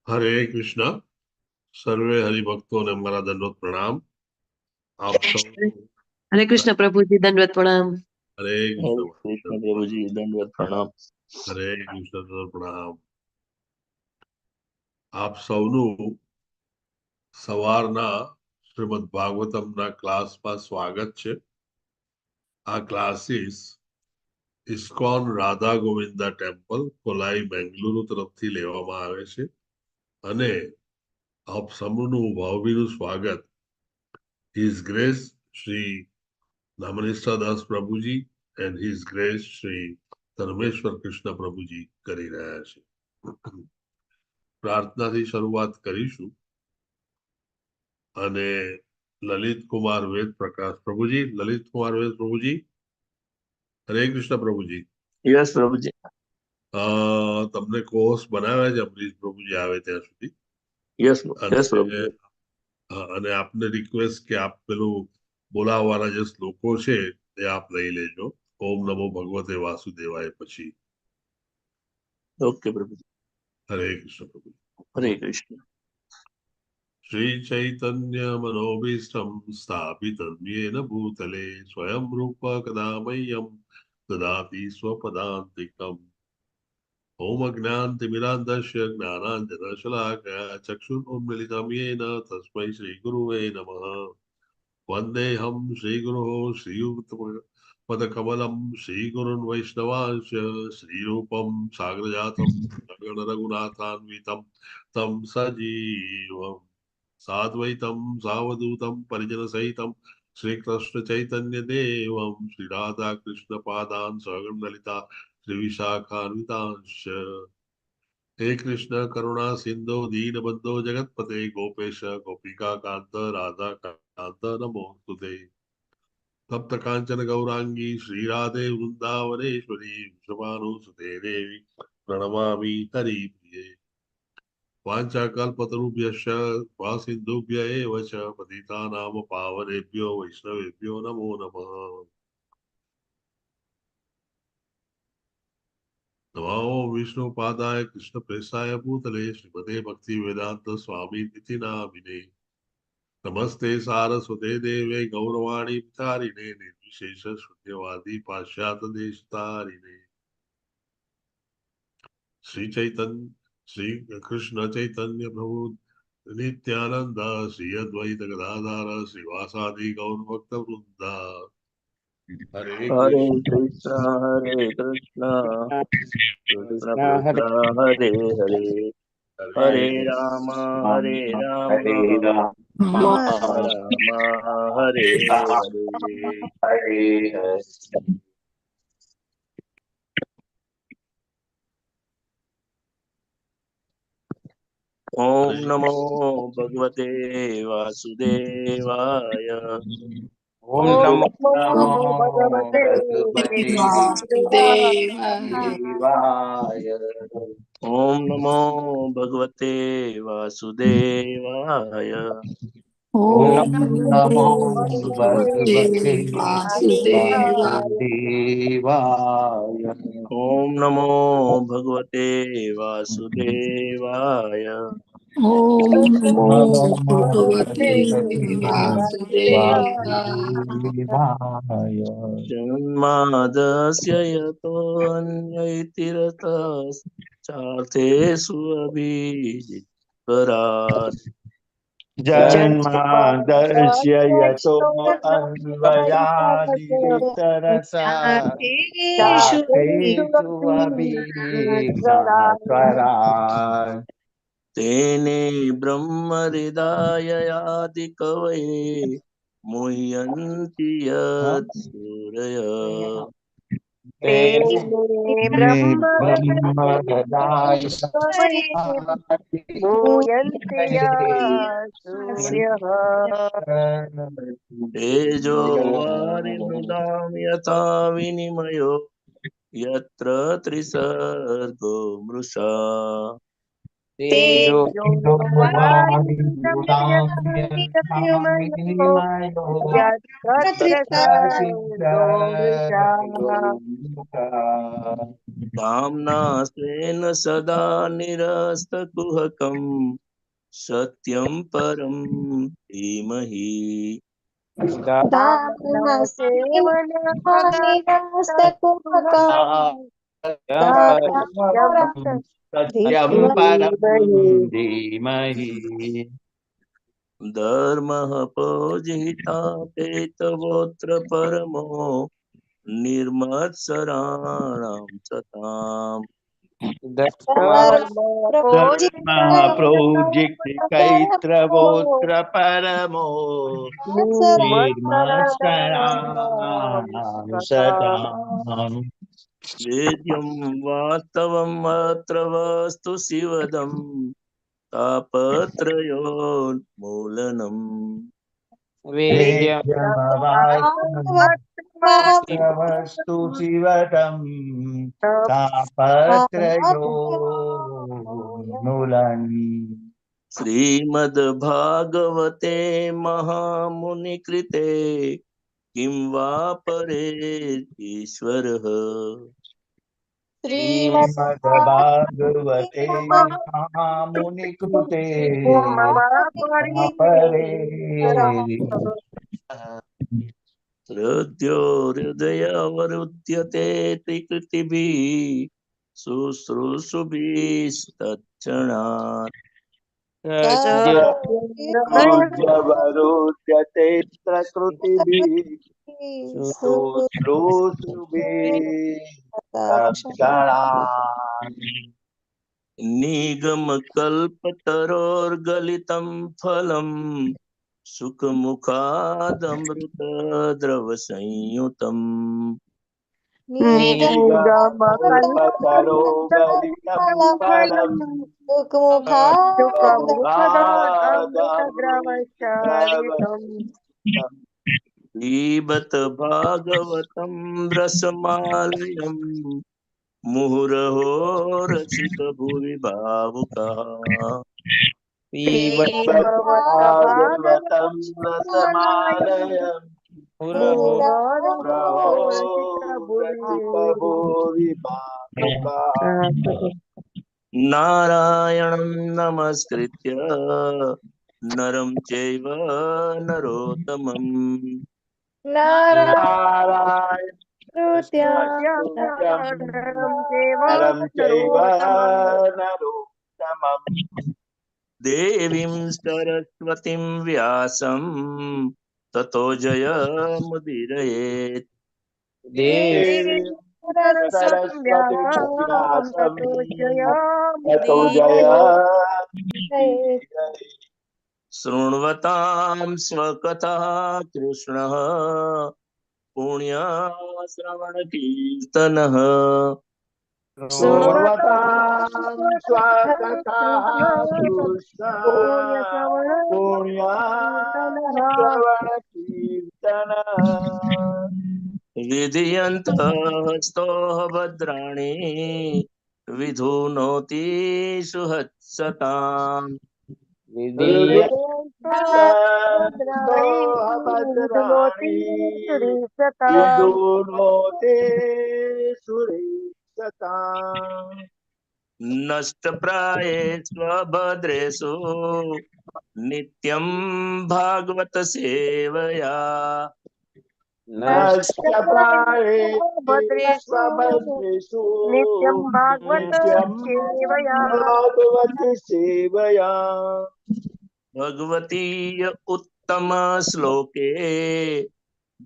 हरे कृष्णा। सर्वे हरिभक्तों ने हमारा दंडवत प्रणाम। आप सब हरे कृष्ण प्रभु जी, दंडवत प्रणाम। हरे हरे कृष्ण कृष्ण प्रभु जी, दंडवत प्रणाम। हरे कृष्ण दंडवत प्रणाम। આપ સૌનું સવારના શ્રીમદ ભાગવતમના ક્લાસમાં સ્વાગત છે. આ ક્લાસીસ ઇસ્કોન રાધા ગોવિંદા ટેમ્પલ કોલાઈ બેંગલુરુ તરફથી લેવામાં આવે છે અને આપ સૌનું ભાવભીનું સ્વાગત his grace Shri Namanishtha Das Prabhuji and his grace Shri Dharmeshwar Krishna Prabhuji કરી રહ્યા છે. પ્રાર્થનાથી શરૂઆત કરીશું અને લલિત કુમાર વેદ પ્રકાશ પ્રભુજી, લલિત કુમાર વેદ પ્રભુજી, હરે કૃષ્ણ પ્રભુજી. યસ પ્રભુજી. તમને કોર્સ બનાવ્યા છે અમરીશ પ્રભુજી આવે ત્યાં સુધી. યસ યસ પ્રભુજી. અને આપને રિક્વેસ્ટ કે આપ પેલું બોલાવવાના જે શ્લોકો છે તે આપ લઈ લેજો. ઓમ નમો ભગવતે વાસુદેવાય પછી. ઓકે પ્રભુજી. હરે કૃષ્ણ પ્રભુજી. હરે કૃષ્ણ. श्री चैतन्य मनोभीष्टं स्थापितं येन भूतले स्वयं रूप कदा मह्यं ददाति स्वपदान्तिकम्. ओम अज्ञानतिमिरान्धस्य ज्ञानाञ्जनशलाकया चक्षुरुन्मीलितं येन तस्मै श्रीगुरुवे नमः. वन्देऽहं श्रीगुरोः श्रीयुक्तपदकमलं श्रीगुरुन् वैष्णवांश्च श्रीरूपं साग्रजातं रघुनाथान्वितं तं सजीवम् साद्वैतं सावधूतं परिजनसहितं श्रीकृष्ण चैतन्य देवं श्रीराधा कृष्ण पादान् सगणललिता श्रीविशाखान्वितांश्च. हे कृष्ण करुणा सिंधु दीनबंधो जगतपते गोपेश गोपिका कांत राधा कांत नमोस्तुते. तप्त कांचन गौरांगी श्रीराधे वृंदावनेश्वरी वृषभानुसुते देवी प्रणमामि हरिप्रिये. वाञ्छाकल्पतरुभ्यश्च सिन्धुभ्य एव च पतितानां पावनेभ्यो वैष्णवेभ्यो नमो नमः. नमो विष्णुपादाय कृष्णप्रेष्ठाय भूतले श्रीमते भक्ति वेदांत स्वामी निति नामिने. नमस्ते सारस्वते देवे गौरवाणी विचारिणे निर्विशेष शून्यवादी पाश्चात्य देशतारिणे. श्री चैतन्य श्री कृष्ण चैतन्य प्रभु नित्यानंद श्री अद्वैत गदाधर श्रीवासादि गौर भक्त वृंदा. हरे हरे कृष्ण कृष्ण कृष्ण कृष्ण हरे हरे. हरे राम हरे राम राम हरे हरे. ओम नमो भगवते वासुदेवाय. ओम नमो भगवते वासुदेवाय. ओम नमो भगवते वासुदेवाय. ओम नमो भगवते वासुदेवाय. ओम नमो भगवते वासुदेवाय. ओम नमो भगवते वासुदेवाय. जन्मादस्य यतोऽन्यैतिरतश्चार्थेषु अभिजित्परात्. जन्मादर्श्य यतो अन्वयादितरसा चापेषु अभिघ्नास्वरान्. तेने ब्रह्महृदाययादिकवये मुह्यन्ति यत्सूरयः. ब्रह्महृदाय तेजो वारिमृदां यथा विनिमयो यत्र त्रिसर्गो मृषा. कामना स्वेन सदा निरस्तकुहकम् सत्यं परं धीमहि सत्यं परं धीमहि धर्मः पूजितापेतवोऽत्र परमो निर्मत्सराणां सताम् धर्मः प्रोजितैत्रवोऽत्र परमो निर्मत्सराणां सताम् वेद्यं वास्तवम् अत्र वस्तु शिवदम् तापत्रयोन्मूलनम् वेद्यमवास्तु शिवदम् तापत्रयोन्मूलनम् श्रीमद्भागवते महामुनिकृते किं वा परेश्वरः श्रीमद्भागवते महामुनिकृते परे हृद्यो हृदयवरुध्यते त्रिकृतिभिः शुश्रूषुभिस्तत्क्षणात् हृद्यवरुध्यते प्रकृतिभिः शुश्रूषुभिः तत्क्षणात् निगमकल्पतरोर्गलितं फलम् सुखमुखादमृतद्रवसंयुतम् निगमकल्पतरो गलितं फलम् सुखमुखादमृतद्रवसंयुतम् पीबत भागवतं रसमालयम् मुहुरहो रसिक भुवि भावुकः भागवतं रसमालयम् रसिकभुवि भावुकः नारायणं नमस्कृत्य नरं चैव नरोत्तमम् नारायण नरं चैव नरोत्तमम् देवीं सरस्वतीं व्यासं ततो जयमुदीरयेत् सरस्वती व्यासं ततो जय शृण्वतां स्वकथः कृष्णः पुण्यश्रवणकीर्तनः शृण्वतां स्वकथाः कृष्ण पुण्यश्रवणकीर्तनः विधियन्तः स्तोः भद्राणि विधुनोति सुहत्सताम् भद्राणि विदुनोते सुरेशताम् नष्टप्रायेषु भद्रेषु नित्यं भागवत सेवया नष्टप्रायेष्वभद्रेषु नित्यं भागवत सेवया भगवतीय उत्तम श्लोके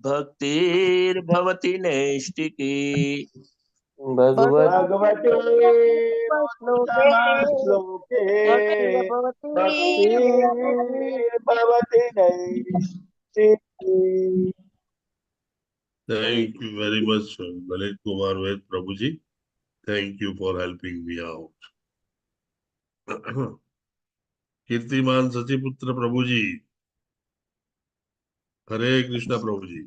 भक्तिर्भवति नैष्टिकी भगवते उत्तम श्लोके भक्तिर्भवति नैष्टिकी Thank you very much, Lalit Kumar Ved Prabhuji. Thank you for helping me out. कीर्तिमान सचिपुत्र प्रभुजी, हरे कृष्णा प्रभुजी.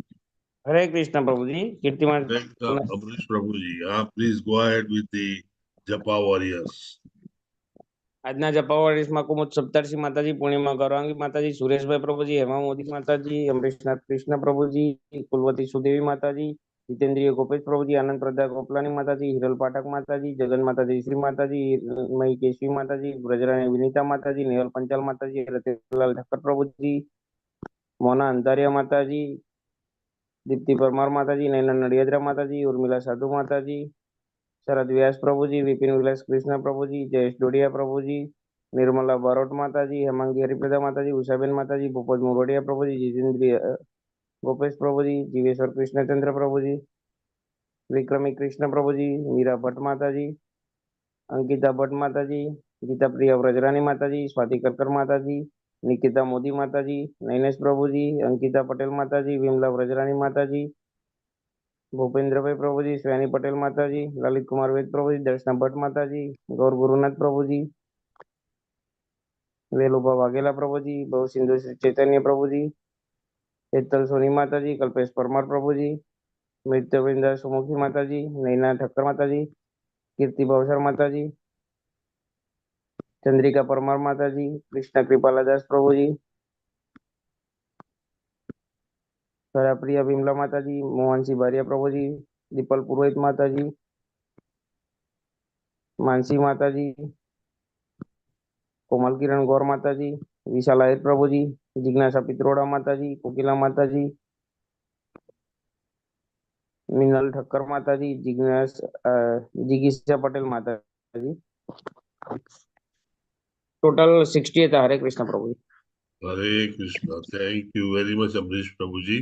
हरे कृष्णा प्रभु जी. कीर्तिमान अमरीश प्रभुजी, please go ahead with the Japa Warriors. આજના જપાવાળીસમાં કુમુદ સપ્તર્ષિ માતાજી, પૂર્ણિમા ગૌરાંગી માતાજી, સુરેશભાઈ પ્રભુજી, હેમા મોદી માતાજી, અમરીશનાથ કૃષ્ણ પ્રભુજી, કુલવતી સુદેવી માતાજી, जितेंद्रिय गोपेश प्रभुजी, आनंद प्रदा गोपलानी माताजी, हिरल पाठक माताजी, जगन माताजी श्री माताजी, मई केशवी माताजी, ब्रजराणी विनीता माताजी, नेहल पंचाल माताजी, रतिलाल ठक्कर प्रभुजी, मोना अंधारिया माताजी, दीप्ति परमार माताजी, नैना नडियादरा माताजी, उर्मिला साधु माताजी, शरद व्यास प्रभुजी, विपिन विलास कृष्ण प्रभुजी, जयेश डोडिया प्रभुजी, निर्मला बारोट माताजी, हेमांगी हरिप्रदा माताजी, उषाबेन माताजी, भूपत मुरोडिया प्रभुजी, जितेंद्रिय गोपेश प्रभुजी, जीवेश्वर कृष्णचंद्र प्रभुजी, विक्रमी कृष्ण प्रभुजी, मीरा भट्ट माताजी, अंकिता भट्ट माताजी, गीता प्रिया व्रजरानी माताजी, स्वाति करकर माताजी, निकिता मोदी माताजी, नैनेश प्रभुजी, अंकिता पटेल माताजी, विमला व्रजरानी माताजी, भूपेंद्र भाई प्रभुजी, श्रेणी पटेल माताजी, ललित कुमार वेद प्रभुजी, दर्शना भट्ट माताजी, गौर गुरुनाथ प्रभुजी, वेलुबा वाघेला प्रभुजी, बहु सिंधु श्री चैतन्य प्रभुजी, हेतल सोनी माताजी, कल्पेश परमार प्रभुजी, मृत्युविंदा सुमुखी माताजी, नैना ठक्कर माताजी, कीर्ति भावसर माताजी, चंद्रिका परमार माताजी, कृष्णा कृपाला दास प्रभुजी, प्रिया विमला माताजी, मोहन सिंह बारिया प्रभुजी, दीपल पुरोहित माताजी, मानसी माताजी, कोमल किरण गौर माताजी, विशाल आहिर प्रभुजी, जिज्ञासा पित्रोड़ा माताजी, कोकिला माताजी, मिनल ठक्कर माताजी, जिगीषा पटेल माताजी, टोटल 60 था। Hare Krishna Prabhu ji. Hare Krishna. Thank you very much Amrish Prabhu ji.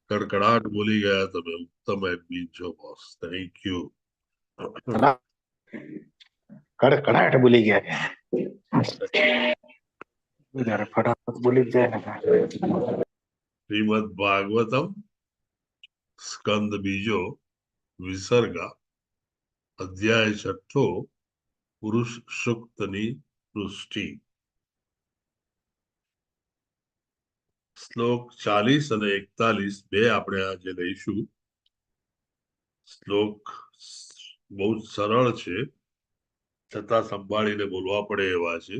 कड़कड़ाहट बोली गया તમે उत्तम એડમિન છો બોસ। Thank you. કડકડાટ બોલી ગયા જયારે ફટાફટ બોલી જ જાય ને। શ્રીમદ ભાગવતમ સ્કંદ બીજો વિસર્ગ અધ્યાય 6 પુરુષ સૂક્તની પુષ્ટિ। શ્લોક 40 અને 41 બે આપણે આજે લઈશું। શ્લોક બહુ સરળ છે છતાં સંભાળીને બોલવા પડે એવા છે।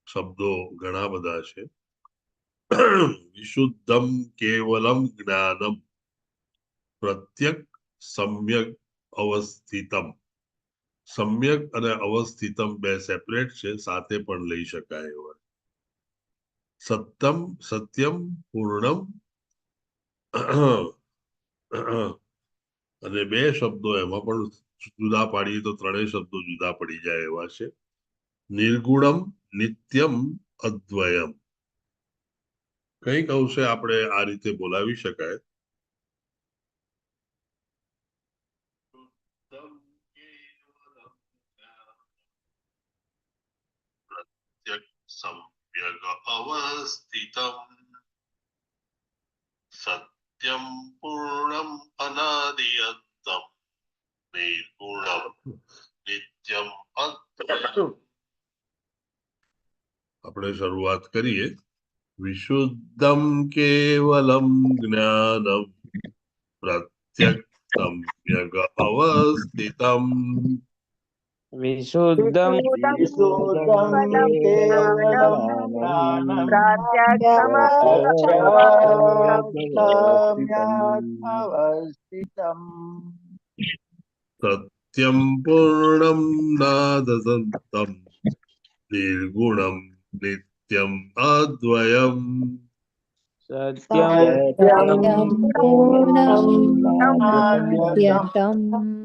શબ્દો ઘણા બધા છે। વિશુદ્ધમ કેવલમ જ્ઞાનમ પ્રત્યક સમ્યક અવસ્થિતમ। સમ્યક અને અવસ્થિતમ બે સેપરેટ છે, સાથે પણ લઈ શકાય એવા। સત્યમ સત્યમ પૂર્ણમ અને બે શબ્દો એમાં પણ જુદા પાડીએ તો ત્રણેય શબ્દો જુદા પડી જાય એવા છે। નિર્ગુણમ નિત્યમ અદ્વયમ। કંઈક અંશે આપણે આ રીતે બોલાવી શકાય। પ્રત્યક સમ્યક અવસ્થિતમ સત્યમ પૂર્ણમ અનાદિઅંતમ નિર્ગુણમ નિત્યમ અદ્વયમ। આપણે શરૂઆત કરીએ। વિશુદ્ધમ કેવલમ જ્ઞાનમ પ્રત્યક સમ્યક અવસ્થિતમ વિશુદ્ધમ વિશુદ્ધમ કેવલમ જ્ઞાનમ સમ્યક અવસ્થિતમ સત્યમ પૂર્ણમ નાદસંતમ નિર્ગુણમ નિત્યમ અદ્વયમ। સત્યમ પૂર્ણમ નાદ્યતમ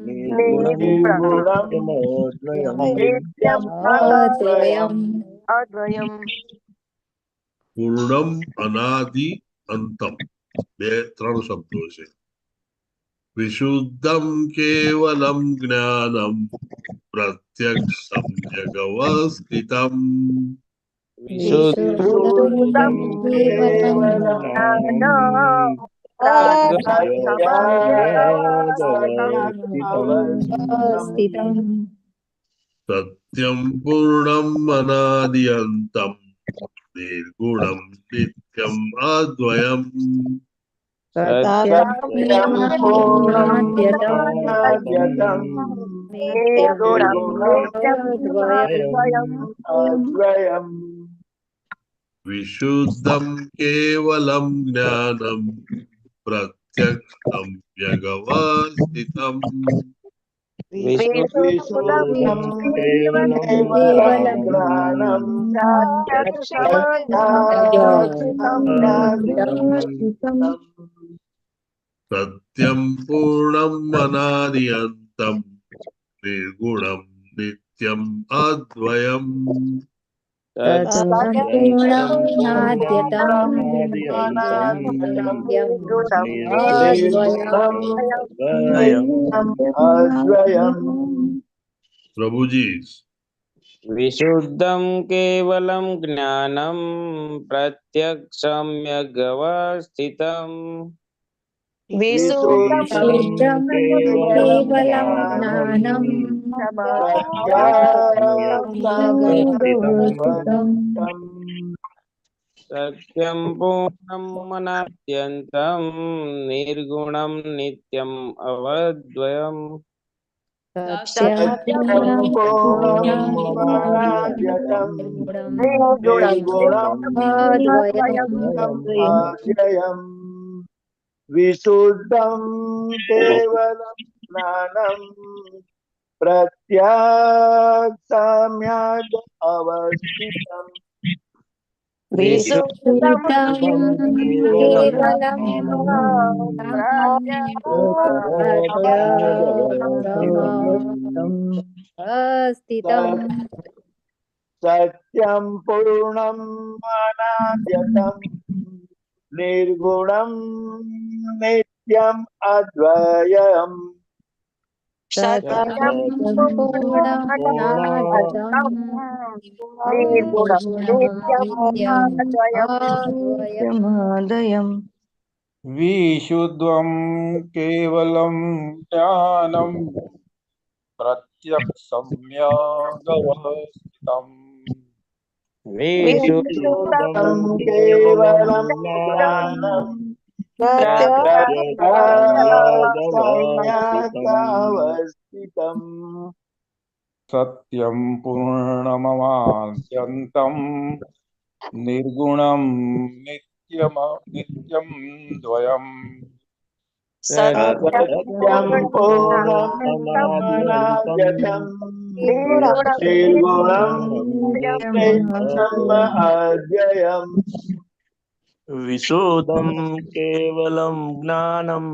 નિર્ગુણમ નિત્યમ અદ્વયમ અદ્વયમ પૂર્ણમ અનાદિ અંતમ બે ત્રણ શબ્દો છે। વિશુદ્ધમ કેવલમ જ્ઞાનમ પ્રત્યક સમ્યક અવસ્થિતમ વિશુદ્ધમ કેવલમ અવસ્થિતમ સત્યમ પૂર્ણમ અનાદિઅંતમ નિર્ગુણમ નિત્યમ અદ્વયમ। સત્યમ પૂર્ણમ નાદ્યતમ અદ્વયમ અદ્વયમ વિશુદ્ધમ કેવલમ જ્ઞાનમ प्रत्यक्षं यगवस्थितम् विशुद्धं केवलं केवलं ज्ञानं सत्यं पूर्णम् अनादिअन्तं निर्गुणं नित्यम् अद्वयम् अद्वयम् प्रभु जी विशुद्धं केवलं ज्ञानं प्रत्यक्षं यगवस्थितम् विशुद्धं केवलं ज्ञानं सत्यं पूर्णम् अनाद्यन्तं निर्गुणं नित्यम् अवद्वयम् सत्यं पूर्णम् अनाद्यतं निर्गुणम् अव्ययम् विशुद्धं केवलं ज्ञानं प्रत्यक्षम्यग् अवस्थितम् सत्यं पूर्णम् अनाद्यतं निर्गुणं नित्यम् अद्वयम् विशुद्धं केवलं ज्ञानं प्रत्यक्षम्यगवस्थितम् विशुद्धं केवलं ज्ञानं प्रत्यक्षम्यगवस्थितम् सत्यं पूर्णमवाद्यन्तं निर्गुणं नित्यं द्वयम् सत्यं पूर्णमनाद्यतं निर्गुणं नित्यम् अद्वयम् विशुद्धं केवलं ज्ञानं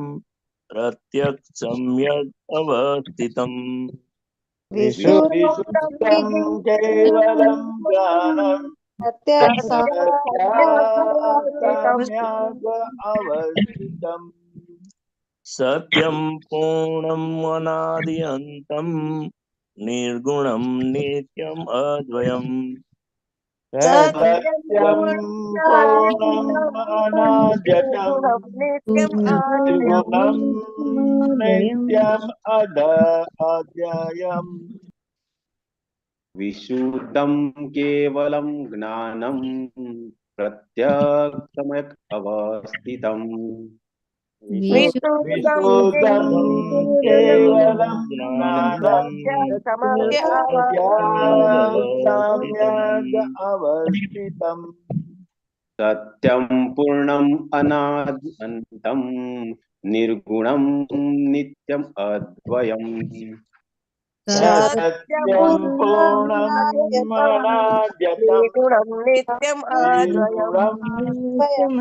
प्रत्यक्षं यद् अवस्थितम् विशुद्धं केवलं ज्ञानं प्रत्यक्षम्यग् अवस्थितम् सत्यं पूर्णम् अनादिअन्तं निर्गुणं नित्यम् अद्वयम् सत्यं पूर्णम् अनाद्यतं निर्गुणं नित्यम् अद्वयम् विशुद्धं केवलं ज्ञानं प्रत्यक्षमयक् अवस्थितम् विशुद्धं केवलं ज्ञानं प्रत्यक्षम्यग् अवस्थितम् सत्यं पूर्णम् अनाद्यन्तं निर्गुणं नित्यम् अद्वयम् सत्यं पूर्णम् अनाद्यतं निर्गुणं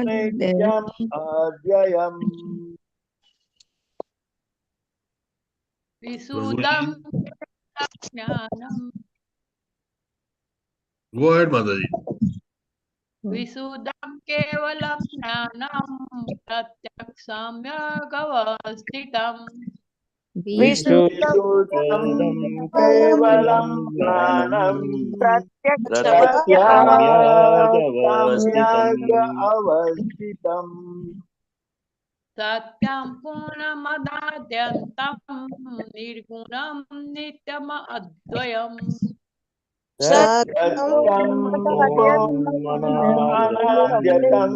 नित्यम् अद्वयम् विशुद्धं ज्ञानम् गो अहेड माता जी विशुद्धं केवलं ज्ञानं प्रत्यक्षम्यगवस्थितम् विशुद्धं केवलं ज्ञानं प्रत्यक्षम्यगवस्थितम् प्रत्यक्षम्यग् अवस्थितम् सत्यं पूर्णमदाद्यन्तं निर्गुणं नित्यम् अद्वयम् सत्यं पूर्णमनाद्यतं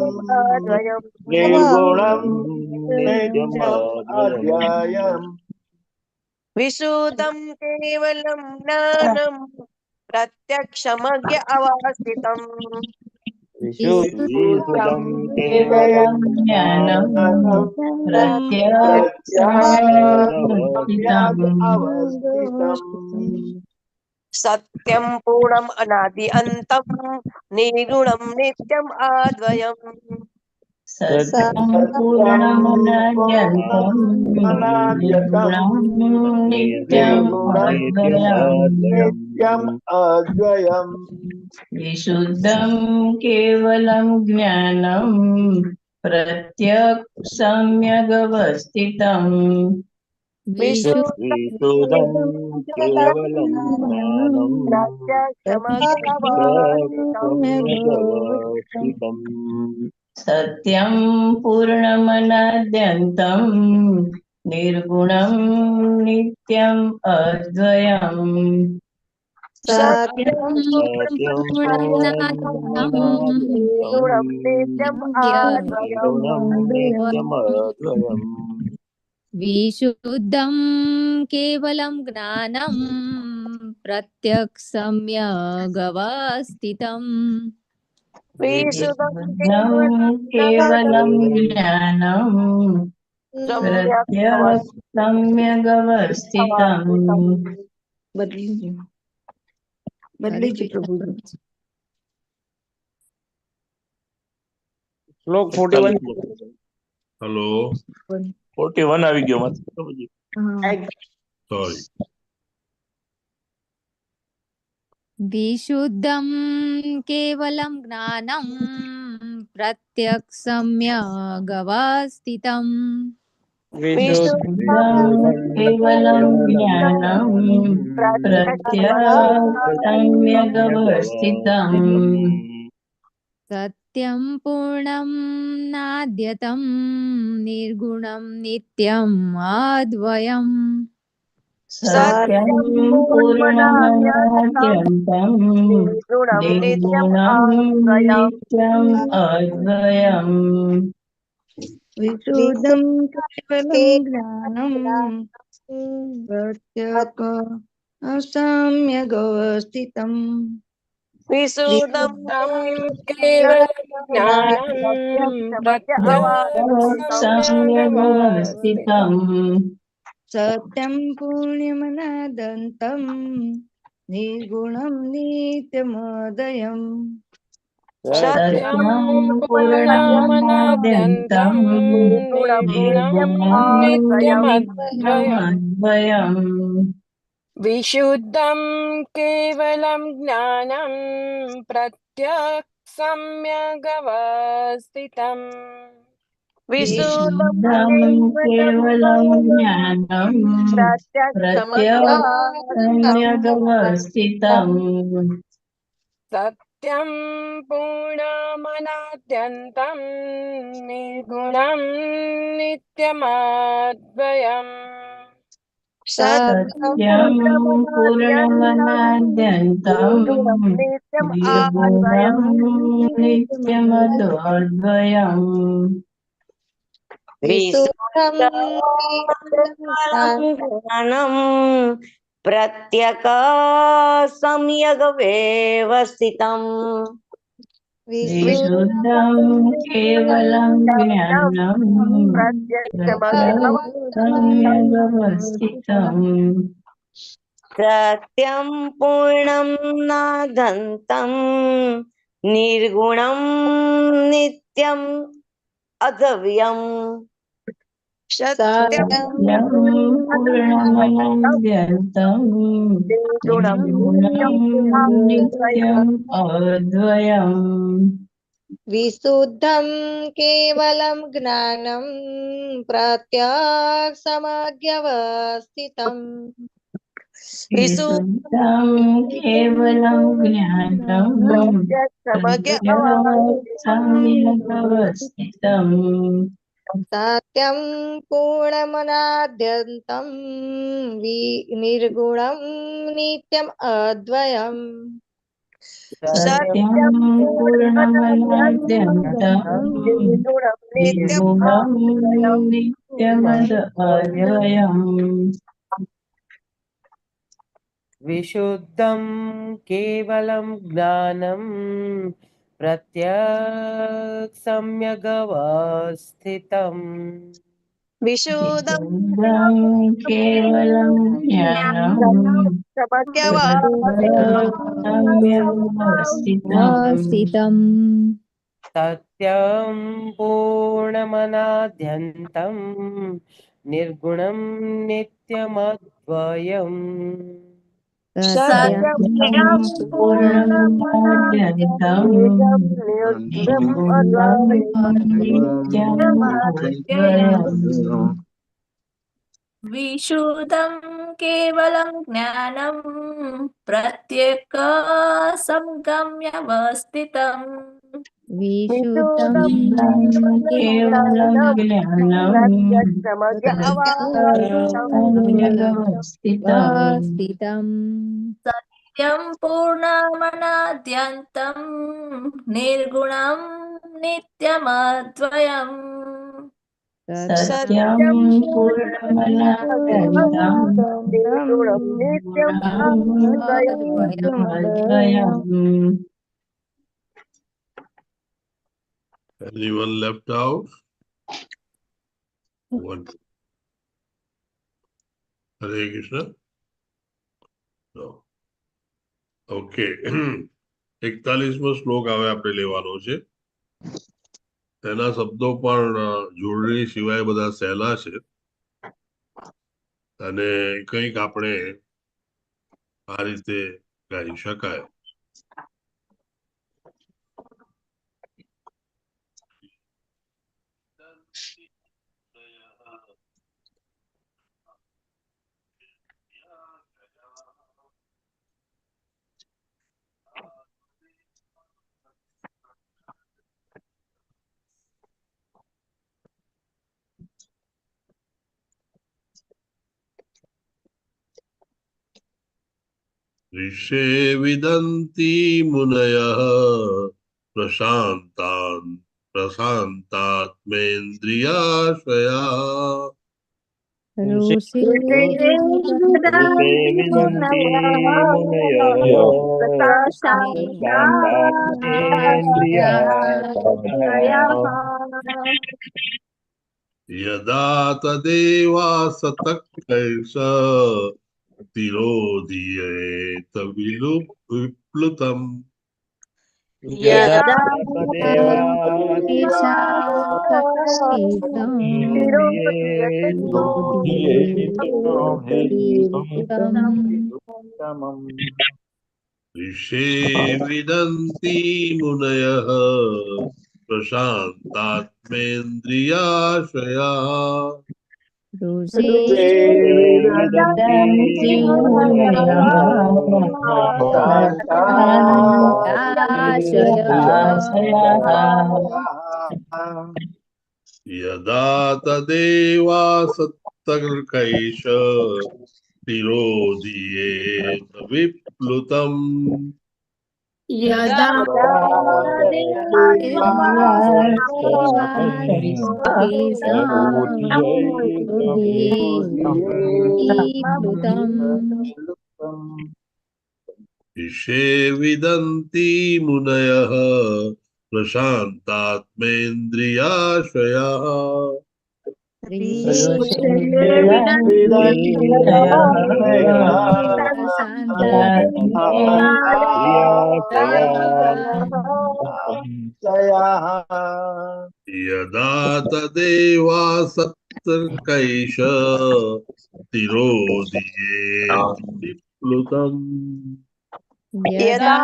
निर्गुणं नित्यम् अद्वयम् विशुद्धं केवलं ज्ञानं प्रत्यक्षमज्ञ अवस्थितम् विशुद्धं केवलं ज्ञानं प्रत्यक्षावस्थितम् सत्यं पूर्णम् अनादि अन्तं निर्गुणं नित्यम् अद्वयम् सत्यं पूर्णमनद्यन्तं निर्गुणं नित्यम् अद्वयम् नित्यम् अद्वयम् विशुद्धं केवलं ज्ञानं प्रत्यक्षम्यगवस्थितम् विशुद्धं केवलं ज्ञानं प्रत्यक्षम्यगवस्थितम् सत्यं पूर्णमनद्यन्तं निर्गुणं नित्यम् अद्वयम् सत्यं सत्यं पूर्णं नित्यम् अद्वयम् नित्यमद्वयम् विशुद्धं केवलं ज्ञानं प्रत्यक्षम्यगवस्थितम् विशुद्धं केवलं ज्ञानं प्रत्यक्षम्यगवस्थितम् બદલી પ્રભુજી શ્લોક 41 હલો 41 આવી ગયો માતા પ્રભુજી સોરી विशुद्धं केवलं ज्ञानं प्रत्यक्षम्यगवस्थितम् केवलं ज्ञानं प्रत्यक्षम्यगवस्थितम् सत्यं पूर्णं नाद्यतं निर्गुणं नित्यम् अद्वयम् सत्यं पूर्णमनद्यन्तं निर्गुणं नित्यम् अद्वयम् વિશુદ્ધમ કેવલમ જ્ઞાનમ પ્રત્યક્ષ विशुद्धं केवलं ज्ञानं प्रत्यक्षम्यगवस्थितम् सत्यं पूर्णमनदन्तं निर्गुणं नित्यमोदयम् सत्यं पूर्णमनद्यन्तं निर्गुणं नित्यमद्वयम् विशुद्धं केवलं ज्ञानं प्रत्यक्षम्यगवस्थितम् विशुद्धं केवलं ज्ञानं प्रत्यक्षम्यगवस्थितम् सत्यं पूर्णमनद्यन्तं निर्गुणं नित्यमद्वयम् सत्यं पूर्णमनद्यन्तं निर्गुणं नित्यमद्वयम् विशुद्धं ज्ञानं प्रत्यक्षम्यगवस्थितम् विशुद्धं केवलं ज्ञानं प्रत्यक्षम्यगवस्थितम् सत्यं पूर्णं नादन्तं निर्गुणं नित्यम् अद्वयम् सत्यं पूर्णमनद्यन्तं निर्गुणं नित्यम् अद्वयम् विशुद्धं केवलं ज्ञानं प्रत्यक्षमव्यवस्थितम् विशुद्धं केवलं ज्ञानं प्रत्यक्षम्यगवस्थितम् सत्यं पूर्णमनाद्यन्तं निर्गुणं नित्यम् अद्वयम् सत्यं पूर्णमनद्यन्तं निर्गुणं नित्यमद्वयम् विशुद्धं केवलं ज्ञानं प्रत्यक् सम्यगवस्थितम् विशुद्धं शुद्धं केवलं ज्ञानम् सम्यवस्थितम् स्थितम् सत्यं पूर्णमनाद्यन्तं निर्गुणं नित्यमद्वयम् सत्यं सत्यं पूर्णमाद्यन्तं निर्गुणं नित्यम् अद्वयम् विशुद्धं केवलं ज्ञानं प्रत्येकसंगम्यवस्थितम् विशुद्धं केवलं ज्ञानं प्रत्यक्षसम्यगवस्थितम् स्थितम् सत्यं पूर्णमनाद्यन्तं निर्गुणं नित्यमद्वयम् सत्यं पूर्णमनाद्यन्तं निर्गुणम् Anyone left out? One. Hare Krishna? No. Okay. 41મો શ્લોક હવે આપણે લેવાનો છે. તેના શબ્દો પણ જોડણી સિવાય બધા સહેલા છે અને કંઈક આપણે આ રીતે ગાઈ શકાય. ऋषे विदन्ति मुनयः प्रशान्तात्मेन्द्रियाश्रया ऋषि विदन्ति मुनयः यदा तदेवासक्तैष तिरोधीयेत विप्लुतम् यदा ऋषे विदन्ति मुनयः प्रशान्तात्मेन्द्रियाश्रया यदा तदेवासक्तैष तिरोधीयेत विप्लुतम् यदा ऋषे विदन्ति मुनयः प्रशान्तात्मेन्द्रियाश्रया यदा तदेवासक्तैष तिरोधीयेत विप्लुतम् यदा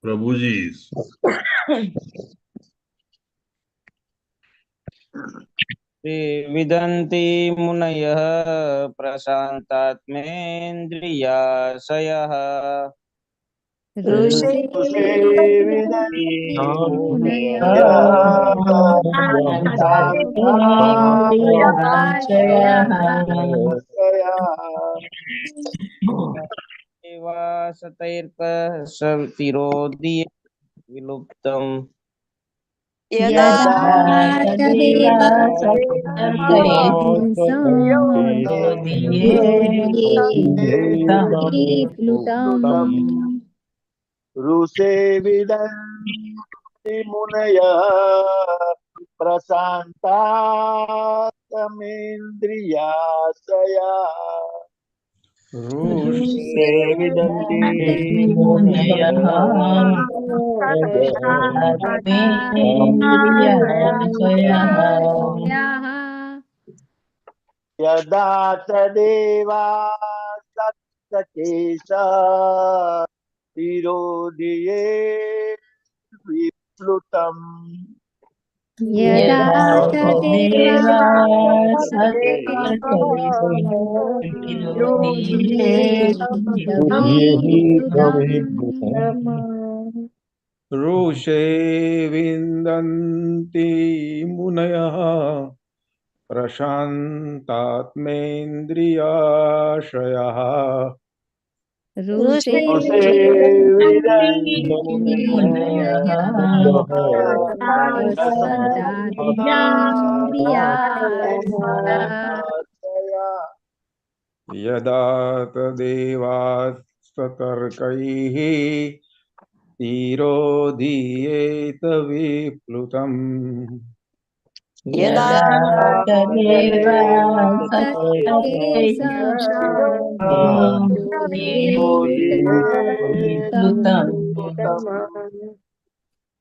प्रभु जी विदन्ति मुनयः प्रशान्तात्मेन्द्रियाशयः सतैर्क तिरोधि विलुप्तम् यदा तदेव प्लुतम् ऋषे विदन्ति मुनयः प्रशान्तात्मेन्द्रियाशया ऋषे विदन्ति मुनयः यदा तदेवा सप्तकेश तिरोधिये विप्लुतम् यदा तदेवा ऋषे विन्दन्ति मुनयः प्रशान्तात्मेन्द्रियाशयः ऋषे यदा तदेवास्ततर्कैः तिरोधीयेत विप्लुतम् यदा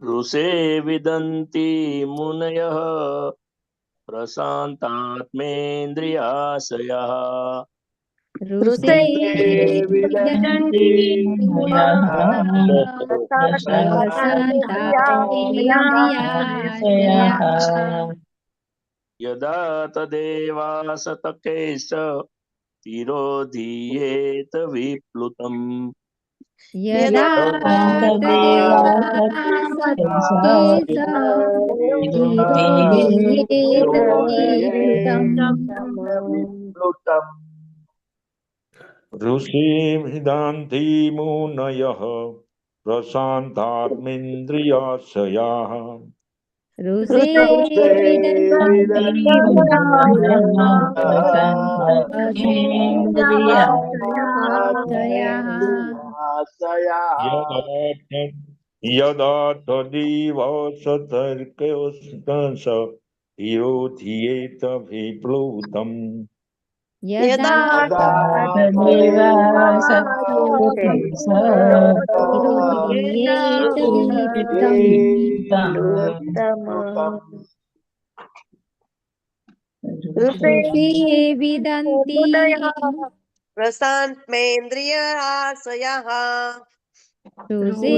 ऋषे विदन्ति मुनयः प्रशान्तात्मेन्द्रियाशयः ऋषे विदन्ति प्रशान्तात्मेन्द्रियाशयः यदा तदेवासतकेश तिरोधीयेत विप्लुतम् यदा ऋषि विदन्ति मुनयः प्रशान्तात्मेन्द्रियाशयाः ऋषे यदा तदेवासतर्कयोस्तंस तिरोधीयेत विप्लुतम् यदा ऋषे विदन्ति प्रशान्तात्मेन्द्रियाशयः ऋषे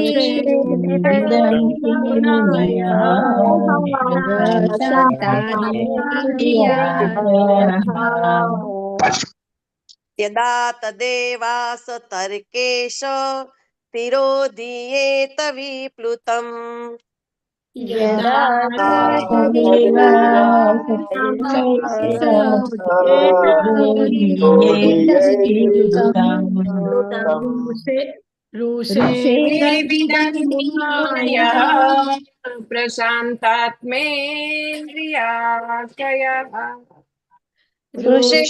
यदा तदेवासतर्केश तिरोधीयेत विप्लुतम् यदा ऋषे विदन्ति मुनयः प्रशान्तात्मेन्द्रियाशयः ऋषे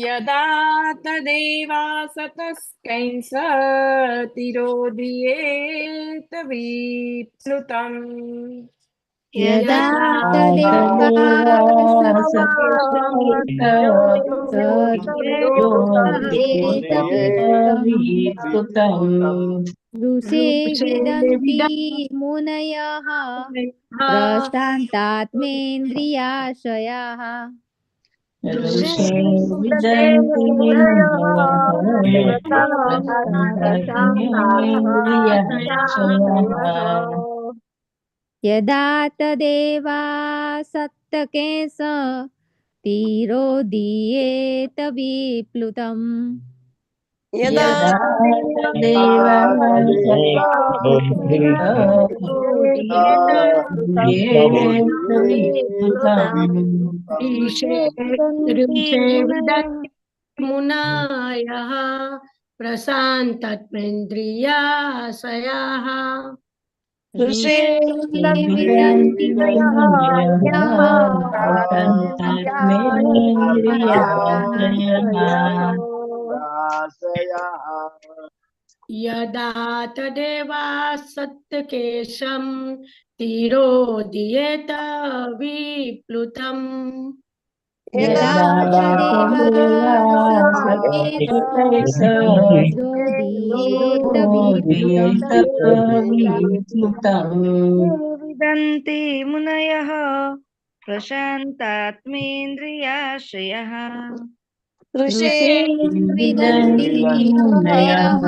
यदा तदेवासतस्कैंस तिरोधीयेत विप्लुतम् यदा ऋषे विदन्ति मुनयः प्रशान्तात्मेन्द्रियाशयाः यदा तदेवासक्तकेश तिरोधीयेत विप्लुतम् यदा मुनायः प्रशान्तत्वेन्द्रियाशयः ऋषे विदन्ति यदा तदेवा सत्यकेशं तिरोदीयेत विप्लुतम् यदा विदन्ति मुनयः प्रशान्तात्मेन्द्रियाश्रयः ऋषे विदन्ति मुनयः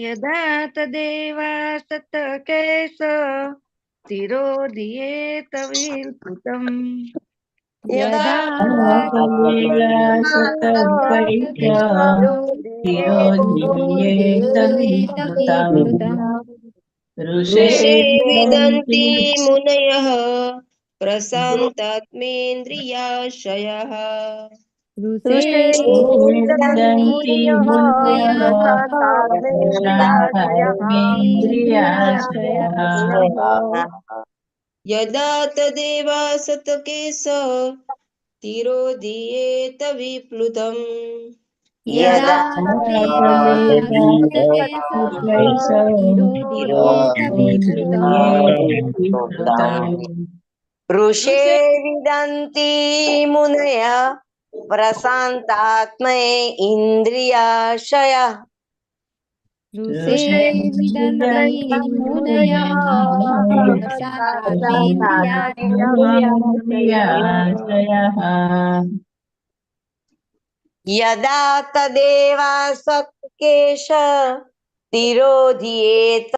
यदा तदेवा सतकेश तिरोदीयेत विप्लुतम् यदा ऋषे विदन्ति मुनयः प्रशान्तात्मेन्द्रियाशयः ऋषे विदन्ति मुनयः यदा तदेवा सतकेश तिरोदीयेत विप्लुतम् यदा ऋषे विदन्ति मुनयः प्रशान्तात्मे इन्द्रियाशयः ऋषे विदन्ति मुनयः यदा तदेवा सत्केश तिरोधीयेत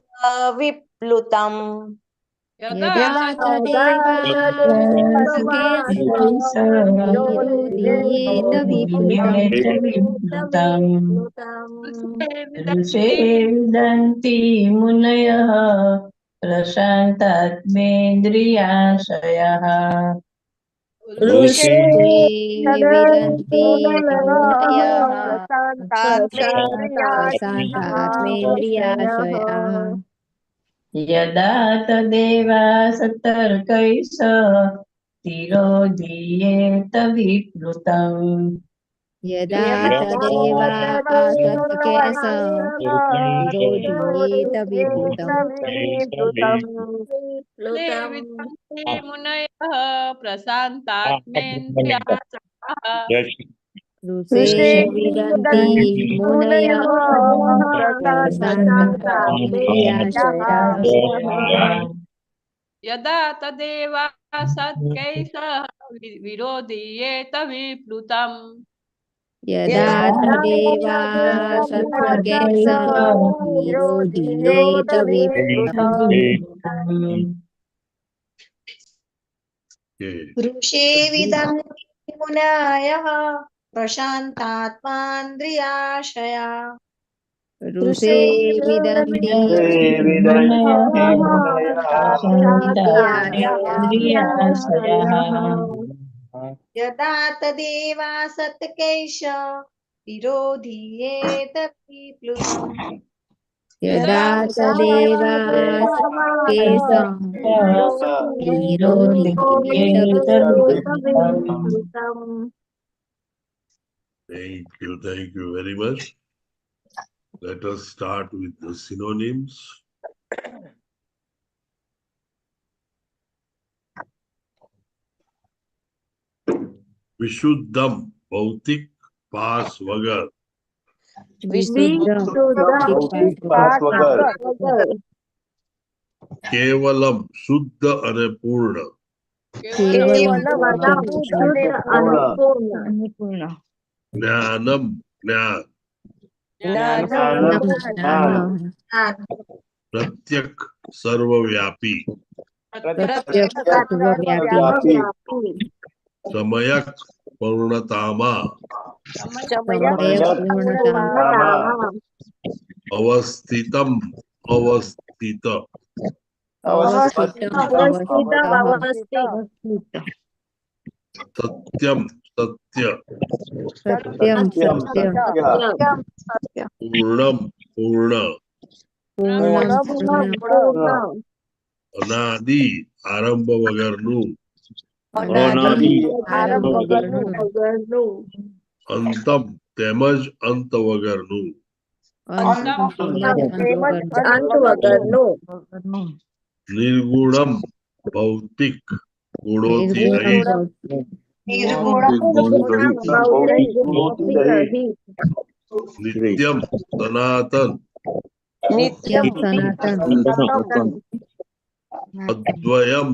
विप्लुतम् ऋषे विदन्ति मुनयः प्रशान्तात्मेन्द्रियाशयः ऋषे विदन्ति मुनयः प्रशान्तात्मेन्द्रियाशयः यदा तदेवा सतर्कैष तिरोदीयेत विप्लुतम् यदा तदेवा सत्केश तिरोदीयेत विप्लुतम् मुनयः प्रशान्तात्मेन्द्रियाशयः ऋषे विदन्ति मुनयः प्रशान्तात्मेन्द्रियाशयः यदा तदेवा सत्कैषः विरोधीयेत विप्लुतम् यदा तदेवा सत्केशः विरोधीयेत विप्लुतम् ऋषे विदन्ति मुनयः प्रशान्तात्मेन्द्रियाशयः ऋषे विदन्ति यदा तदेवा सत्केश विरोधीयेत विप्लुतम् यदा तदेवा सत्केशः विरोधीयेत विप्लुतम् Thank you very much. Let us start with the synonyms. Vishuddham, Bhautik, Paas, Vagar. Kevalam, Shuddha and Purna. Jnanam, Jnana. Pratyak, Sarvavyapi. સમયક પૂર્ણતામાં અવસ્થિતમ અવસ્થિત Satyam સત્ય પૂર્ણમ પૂર્ણ અનાદિ આરંભ વગરનું અંતમ તેમજ અંત વગરનું નિર્ગુણમ ભૌતિક ગુણોથી રહિત નિત્યમ સનાતન અદ્વયમ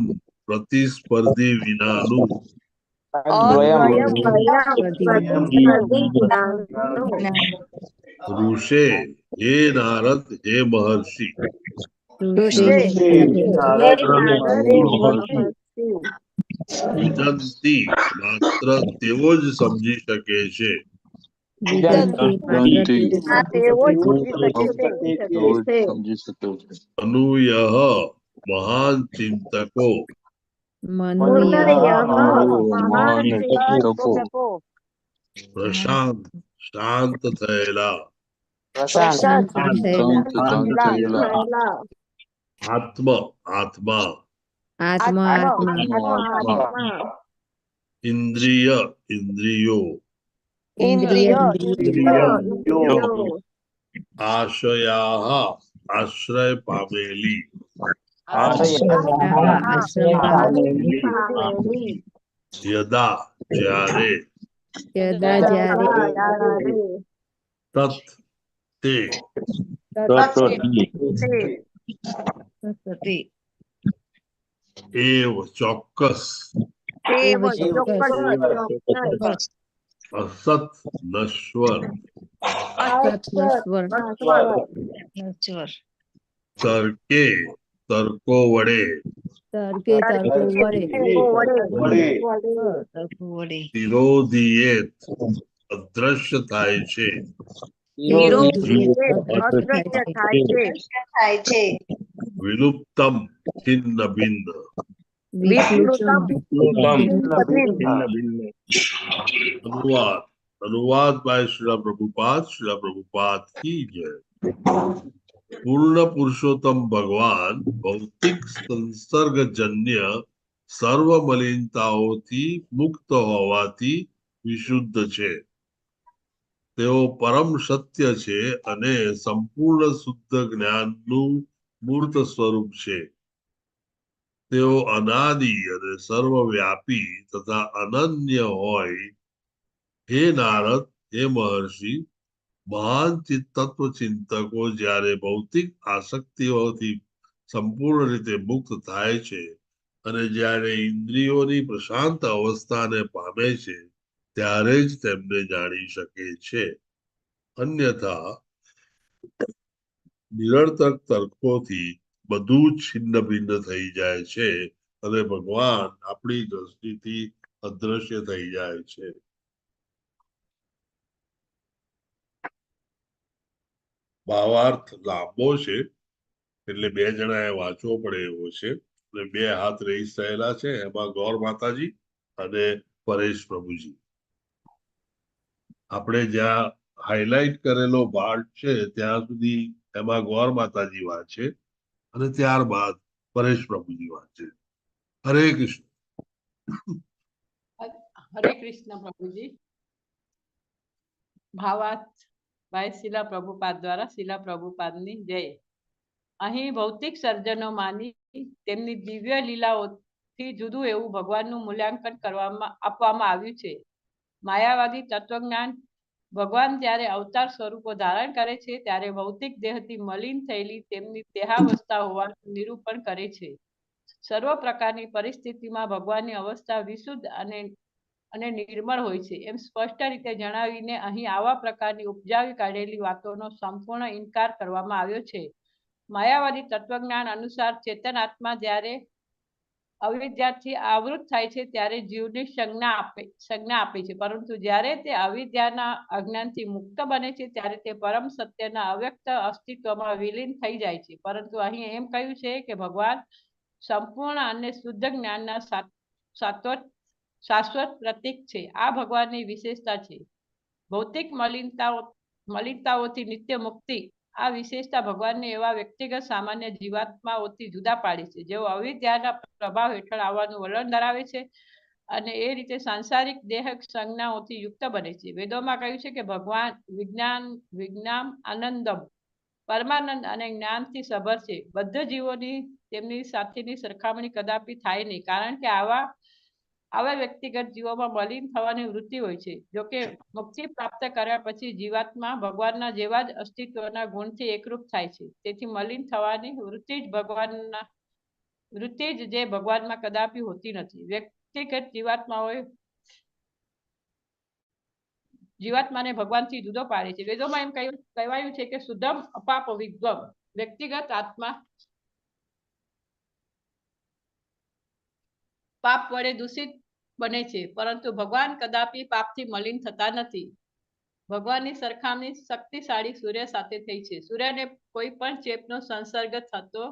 પ્રતિસ્પર્ધી વિનાનું ઋષે હે નારદ હે મહર્ષિ વિદંતી માત્ર તેઓ જ સમજી શકે છે અનુયઃ મહાન ચિંતકો પ્રશાંત શાંત થયેલા આત્મ આત્મા ઇન્દ્રિય ઇન્દ્રિયો આશયા આશ્રય પામેલી યદા જ્યારે તત તે એવ ચોક્કસ અસત નશ્વર તર્કે તર્કો વડે વિરોધીયેત અદ્રશ્ય થાય છે વિલુપ્તમ છિન્ન ભિન્ન અનુવાદ અનુવાદ બાય શ્રીલા પ્રભુપાદ કી જય પૂર્ણ પુરુષોત્તમ ભગવાન ભૌતિક સંસર્ગજન્ય સર્વ મલિનતાઓથી મુક્ત હોવાથી વિશુદ્ધ છે તેઓ પરમ સત્ય છે અને સંપૂર્ણ શુદ્ધ જ્ઞાનનું મૂર્ત સ્વરૂપ છે તેઓ અનાદિ અને સર્વવ્યાપી તથા અનન્ય હોય હે નારદ હે મહર્ષિ મહાન તત્વચિંતકો જ્યારે ભૌતિક આસક્તિઓથી સંપૂર્ણ રીતે મુક્ત થાય છે અને જ્યારે ઇન્દ્રિયોની પ્રશાંત અવસ્થાને પામે છે ત્યારે જ તેમને જાણી શકે છે અન્યથા નિરર્થક તર્કોથી બધું છિન્ન ભિન્ન થઈ જાય છે અને ભગવાન આપણી દ્રષ્ટિથી અદ્રશ્ય થઈ જાય છે ભાવાર્થ લાંબો છે એટલે બે જણાએ વાંચવો પડે એવો છે એટલે બે હાથ રહી થયેલા છે એમાં ગૌર માતાજી અને પરેશ પ્રભુજી આપણે જ્યાં હાઇલાઇટ કરેલો પાર્ટ છે ત્યાં સુધી એમાં ગૌર માતાજી વાંચે અને ત્યારબાદ પરેશ પ્રભુજી વાંચે હરે કૃષ્ણ હરે કૃષ્ણ પ્રભુજી ભાવાર્થ ભાઈ શીલા પ્રભુપાદ દ્વારા શીલા પ્રભુપાદની જય અહીં ભૌતિક સર્જનો માની તેમની દિવ્ય લીલાઓથી જુદું એવું ભગવાનનું મૂલ્યાંકન આપવામાં આવ્યું છે માયાવાદી તત્વજ્ઞાન ભગવાન જ્યારે અવતાર સ્વરૂપો ધારણ કરે છે ત્યારે ભૌતિક દેહથી મલિન થયેલી તેમની દેહાવસ્થા હોવાનું નિરૂપણ કરે છે સર્વ પ્રકારની પરિસ્થિતિમાં ભગવાનની અવસ્થા વિશુદ્ધ અને નિર્મળ હોય છે એમ સ્પષ્ટ રીતે જણાવીને અહીં આવા પ્રકારની ઉપજાવી કાઢેલી વાતોનો સંપૂર્ણ ઇનકાર કરવામાં આવ્યો છે માયાવાદી તત્વજ્ઞાન અનુસાર ચેતન આત્મા જ્યારે અવિદ્યાથી આવૃત થાય છે ત્યારે જીવને સંજ્ઞા આપે છે, પરંતુ જ્યારે તે અવિદ્યાના અજ્ઞાનથી મુક્ત બને છે ત્યારે તે પરમ સત્યના અવ્યક્ત અસ્તિત્વમાં વિલીન થઈ જાય છે. પરંતુ અહીં એમ કહ્યું છે કે ભગવાન સંપૂર્ણ અને શુદ્ધ જ્ઞાનના શાશ્વત પ્રતીક છે. આ ભગવાનની વિશેષતા છે. ભૌતિક મલિનતાઓથી નિત્ય મુક્તિ. આ વિશેષતા ભગવાનને એવા વ્યક્તિગત સામાન્ય જીવાત્માઓથી જુદા પાડે છે જેઓ અવિદ્યાના પ્રભાવ હેઠળ આવવાનું વલણ ધરાવે છે અને એ રીતે સાંસારિક દેહ સંજ્ઞાઓથી યુક્ત બને છે. વેદોમાં કહ્યું છે કે ભગવાન વિજ્ઞાન આનંદમ પરમાનંદ અને જ્ઞાનથી સભર છે. બધા જીવોની તેમની સાથેની સરખામણી કદાપી થાય નહીં, કારણ કે આવા વ્યક્તિગત જીવોમાં મલિન થવાની વૃત્તિ હોય છે. જોકે મુક્તિ પ્રાપ્ત કર્યા પછી જીવાત્મા ભગવાનના જેવા જ અસ્તિત્વના ગુણથી એકરૂપ થાય છે. તેથી મલિન થવાની વૃત્તિ જ જે ભગવાનમાં કદાપી હોતી નથી. વ્યક્તિગત જીવાત્માને ભગવાનથી જુદો પાડે છે. વેદોમાં એમ કહેવાયું છે કે શુદ્ધમ અપાપ વિદ્વમ. વ્યક્તિગત આત્મા પાપ વડે દૂષિત બને છે, પરંતુ ભગવાન કદાપી પાપથી મલિન થતા નથી. ભગવાનની સરખામણી શક્તિશાળી સૂર્ય સાથે થઈ છે. સૂર્યને કોઈ પણ ચેપનો સંસર્ગ થતો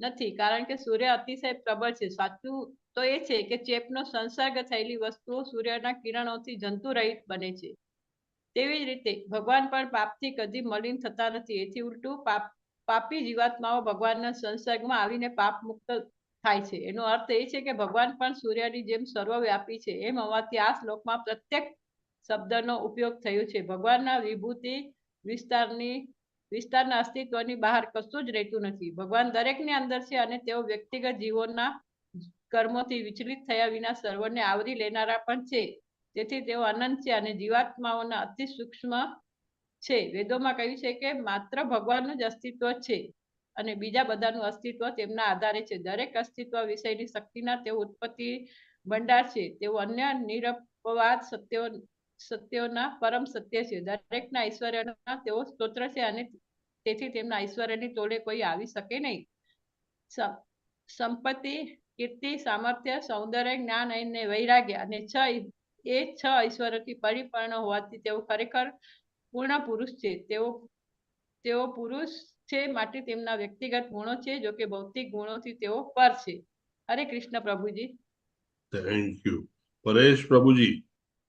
નથી, કારણ કે સૂર્ય અતિશય પ્રબળ છે. સાચું તો એ છે કે ચેપનો સંસર્ગ થયેલી વસ્તુઓ સૂર્યના કિરણોથી જંતુરહિત બને છે. તેવી જ રીતે ભગવાન પણ પાપથી કદી મલિન થતા નથી. એથી ઉલટું પાપી જીવાત્માઓ ભગવાનના સંસર્ગમાં આવીને પાપ મુક્ત થાય છે. એનો અર્થ એ છે કે ભગવાન પણ સૂર્યની જેમ સર્વવ્યાપી છે. એમ હોવાથી આ શ્લોકમાં પ્રત્યેક શબ્દનો ઉપયોગ થયો છે. ભગવાનના વિભૂતિ વિસ્તારના અસ્તિત્વની બહાર કશું જ રહેતું નથી. ભગવાન દરેકની અંદર છે અને તેઓ વ્યક્તિગત જીવોના કર્મોથી વિચલિત થયા વિના સર્વને આવરી લેનારા પણ છે. તેથી તેઓ અનંત છે અને જીવાત્માઓના અતિ સૂક્ષ્મ છે. વેદોમાં કહ્યું છે કે માત્ર ભગવાનનું જ અસ્તિત્વ છે અને બીજા બધાનું અસ્તિત્વ તેમના આધારે છે. દરેક અસ્તિત્વ વિષયની શક્તિના તેઓ ઉત્પત્તિ ભંડાર છે. તેઓ અન્ય નિરપવાદ સત્યોના પરમ સત્ય છે. દરેકના ઐશ્વર્યના તેઓ સ્તોત્ર છે અને તેથી તેમના ઐશ્વર્યની તોડે કોઈ આવી શકે નહીં. સંપત્તિ, કીર્તિ, સામર્થ્ય, સૌંદર્ય, જ્ઞાન અને વૈરાગ્ય અને છ ઐશ્વર્યથી પરિપૂર્ણ હોવાથી તેઓ ખરેખર પૂર્ણ પુરુષ છે. તેઓ પુરુષ છે માટે તેમના વ્યક્તિગત ગુણો છે, જો કે ભૌતિક ગુણોથી તેઓ પર છે. હરે કૃષ્ણ પ્રભુજી. Thank you. પરેશ પ્રભુજી,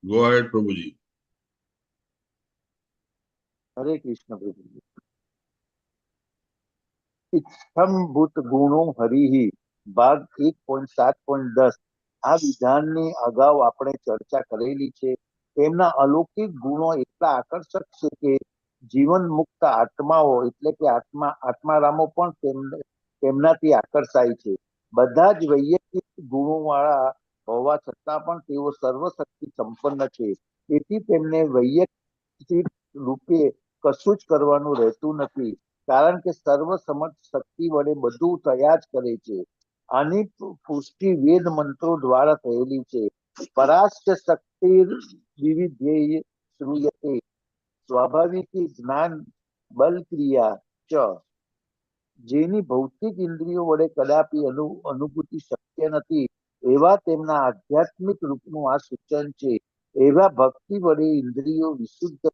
ગો અહેડ પ્રભુજી. હરે કૃષ્ણ પ્રભુજી. ઇત્થમ ભૂત ગુણો હરિહી ભાગ 1.7.10. આ વિધાનની અગાઉ આપણે ચર્ચા કરેલી છે. તેમના અલૌકિક ગુણો એટલા આકર્ષક છે કે જીવન મુક્ત આત્માઓ એટલે કે આત્મારામો પણ તેમનાથી આકર્ષાય છે. બધા જ વૈયક્તિક ગુણો વાળા હોવા છતાં પણ તેઓ સર્વશક્તિ સંપન્ન છે. તેથી તેમને વૈયક્તિક રૂપે કશું જ કરવાનું રહેતું નથી, કારણ કે સર્વસમર્થ શક્તિ વડે બધું થયા જ કરે છે. આની પુષ્ટિ વેદ મંત્રો દ્વારા થયેલી છે. પરાશ્ચ શક્તિ વિવિધ્યેય શ્રૂયતે સ્વાભાવિક જ્ઞાન બલ ક્રિયા ચ. જેની ભૌતિક ઇન્દ્રિયો વડે કદાપી અનુભૂતિ શક્ય નથી, એવા તેમના આધ્યાત્મિક રૂપનું આ સૂચન છે. એવા ભક્તિ વડે ઇન્દ્રિયો વિશુદ્ધ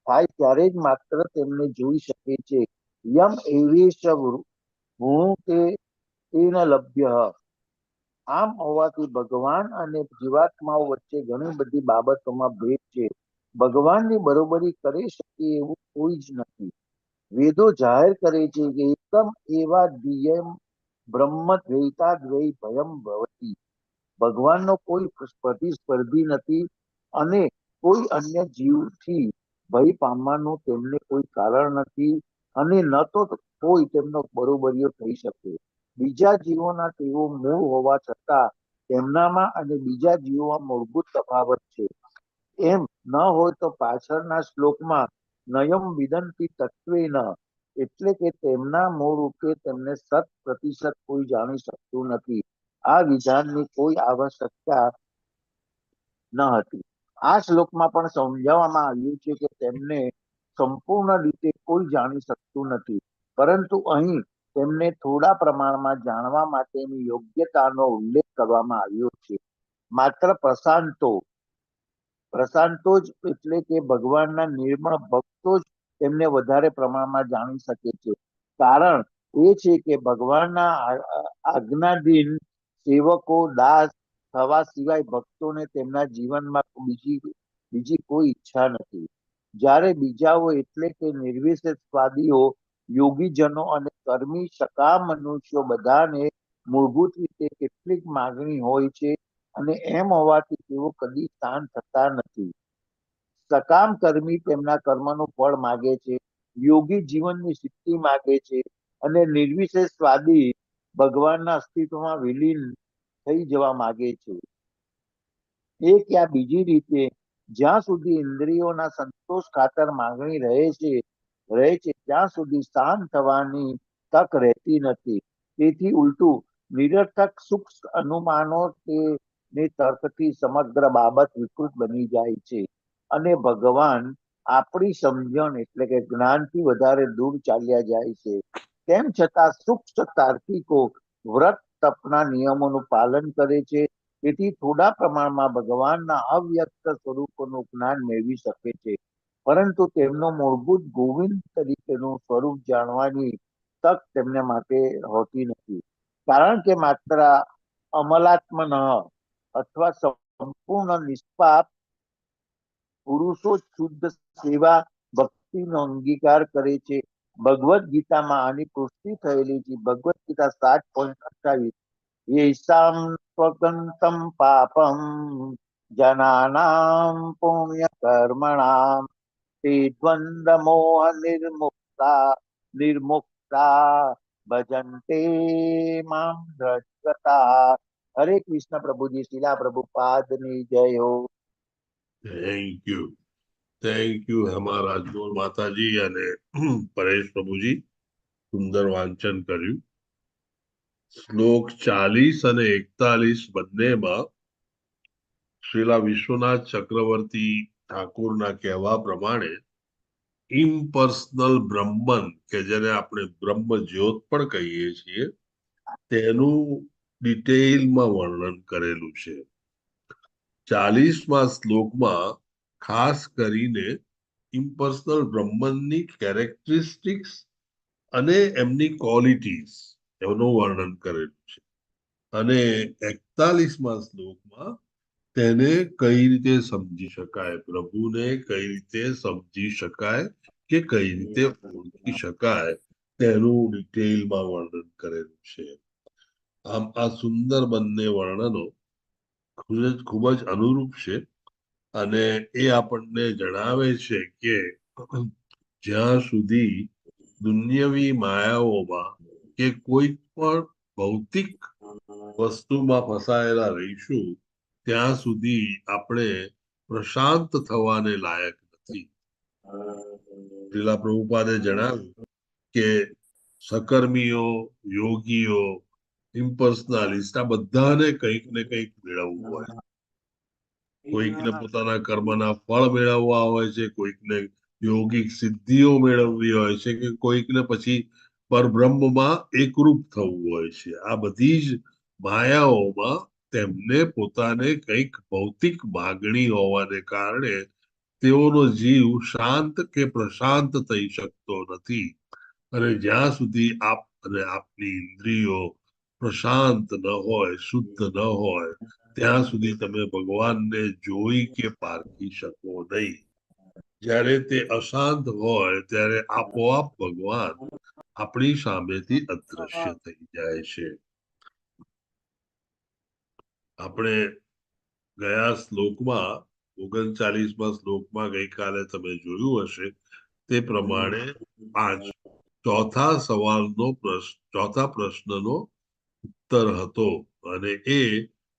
થાય ત્યારે જ માત્ર તેમને જોઈ શકે છે. યમ એવેશ વૃણુતે તેન લભ્ય. આમ હોવાથી ભગવાન અને જીવાત્માઓ વચ્ચે ઘણી બધી બાબતોમાં ભેદ છે. ભગવાનની બરોબરી કરી શકે એવું કોઈ જ નથી. વેદો જાહેર કરે છે કે એકમ એવા દ્વિયમ બ્રહ્મ દ્વૈતાદ્વૈ ભયમ ભવતી. ભગવાનનો કોઈ સ્પર્ધી નથી અને કોઈ અન્ય જીવથી ભય પામવાનું તેમને કોઈ કારણ નથી અને ન તો કોઈ તેમનો બરોબરીઓ થઈ શકે. બીજા જીવોના તેઓ મૂળ હોવા છતાં તેમનામાં અને બીજા જીવોમાં મૂળભૂત તફાવત છે. એમ ન હોય તો પાછળના શ્લોકમાં નયમ વિદંતી તત્વેન એટલે કે તેમના મૂળ રૂપે તેમને 100% કોઈ જાણી શકતું નથી. આ વિધાનની કોઈ આવશ્યકતા ન હતી. આ શ્લોકમાં પણ સમજાવવામાં આવ્યું છે કે તેમને સંપૂર્ણ રીતે કોઈ જાણી શકતું નથી, પરંતુ અહીં તેમને થોડા પ્રમાણમાં જાણવા માટેની યોગ્યતાનો ઉલ્લેખ કરવામાં આવ્યો છે. માત્ર પ્રશાંતો જ એટલે કે ભગવાનના નિર્મળ ભક્તો જ તેમને વધારે પ્રમાણમાં જાણી શકે છે. કારણ એ છે કે ભગવાનના આજ્ઞાધીન સેવકો દાસ થવા સિવાય ભક્તોને તેમના જીવનમાં બીજી કોઈ ઈચ્છા નથી. જ્યારે બીજાઓ એટલે કે નિર્વિશેષવાદીઓ, યોગીજનો અને કર્મી સકામ મનુષ્યો બધાને મૂળભૂત રીતે કેટલીક માગણી હોય છે અને એમ હોવાથી તેઓ કદી શાંત થતા નથી. સકામ કર્મી તેમના કર્મનું ફળ માગે છે, યોગી જીવનની સિદ્ધિ માગે છે અને નિર્વિશેષવાદી ભગવાનના અસ્તિત્વમાં વિલીન થઈ જવા માગે છે. એક યા બીજી રીતે જ્યાં સુધી ઇન્દ્રિયોના સંતોષ ખાતર માંગણી રહે છે ત્યાં સુધી શાંત થવાની તક રહેતી નથી. તેથી ઉલટું નિરર્થક સૂક્ષ્મ અનુમાનો ને તર્કથી સમગ્ર બાબત વિકૃત બની જાય છે અને ભગવાન આપણી સમજણ એટલે કે જ્ઞાનથી વધારે દૂર ચાલ્યા જાય છે. તેમ છતાં સૂક્ષ્મ તાર્કિકો વ્રત તપના નિયમોનું પાલન કરે છે. તેથી થોડા પ્રમાણમાં ભગવાનના અવ્યક્ત સ્વરૂપોનું જ્ઞાન મેળવી શકે છે, પરંતુ તેમનો મૂળભૂત ગોવિંદ તરીકેનું સ્વરૂપ જાણવાની તક તેમને માટે હોતી નથી. કારણ કે માત્ર અમલાત્મન અથવા સંપૂર્ણ નિષ્પાપ પુરુષો જ શુદ્ધ સેવા ભક્તિનો અંગીકાર કરે છે. ભગવદ્ ગીતામાં આની પુષ્ટિ થયેલી છે. ભગવદ્ ગીતા 7:28 યેષાં સ્વગંતમ પાપમ જનાનાં પુણ્ય કર્મણાં તે દ્વંદ્વ મોહ નિર્મુક્તા ભજન્તે મામ દ્રઢતા. હરે કૃષ્ણ પ્રભુજી. શીલા પ્રભુપાદની જય હો. થેન્ક યુ હેમા રાજગોર માતાજી અને પરેશ પ્રભુજી. સુંદર વાંચન કર્યું. શ્લોક 40 અને 41 બંનેમાં શ્રીલા વિશ્વનાથ ચક્રવર્તી ઠાકોરના કહેવા પ્રમાણે ઇમ્પર્સનલ બ્રહ્મન, કે જેને આપણે બ્રહ્મ જ્યોત પણ કહીએ છીએ, તેનું ડિટેલમાં વર્ણન કરેલું છે. 40મા શ્લોકમાં ખાસ કરીને ઇમ્પર્સનલ બ્રહ્મનની કેરેક્ટરિસ્ટિક્સ અને એમની ક્વોલિટીઝ એનું વર્ણન કરેલું છે. અને 41મા શ્લોકમાં તેને કઈ રીતે સમજી શકાય, પ્રભુને કઈ રીતે સમજી શકાય કે કઈ રીતે ઓળખી શકાય તેનું ડિટેલમાં વર્ણન કરેલું છે. આમ આ સુંદર બંને વર્ણનો ખૂબ જ અનુરૂપ છે અને એ આપણને જણાવે છે કે જ્યાં સુધી દુન્યવી માયાઓમાં કે કોઈ પણ ભૌતિક વસ્તુમાં ફસાયેલા રહીશું ત્યાં સુધી આપણે પ્રશાંત થવાને લાયક નથી. શ્રીલા પ્રભુપાદે જણાવ્યું કે સકર્મીઓ, યોગીઓ, ઇમ્પર્સનાલિસ્ટ આ બધાને કંઈક ને કંઈક મેળવવું હોય. કોઈકને પોતાના કર્મના ફળ મેળવવા હોય છે, કોઈકને યોગિક સિદ્ધિઓ મેળવવી હોય છે, કે કોઈકને પછી પરબ્રહ્મમાં એકરૂપ થવું હોય છે. આ બધી જ માયાઓમાં તેમને પોતાને કંઈક ભૌતિક માગણી હોવાને કારણે તેઓનો જીવ શાંત કે પ્રશાંત થઈ શકતો નથી. અને જ્યાં સુધી આપ અને આપની ઇન્દ્રિયો પ્રશાંત ન હોય, શુદ્ધ ન હોય, ત્યાં સુધી તમે ભગવાનને જોઈ કે પારખી શકો નહીં. જ્યારે તે અશાંત હોય ત્યારે આપોઆપ ભગવાન આપણી સામેથી અદ્રશ્ય થઈ જાય છે. આપણે ગયા શ્લોકમાં 39મા શ્લોકમાં ગઈકાલે તમે જોયું હશે તે પ્રમાણે ચોથા પ્રશ્નનો ઉત્તર હતો અને એ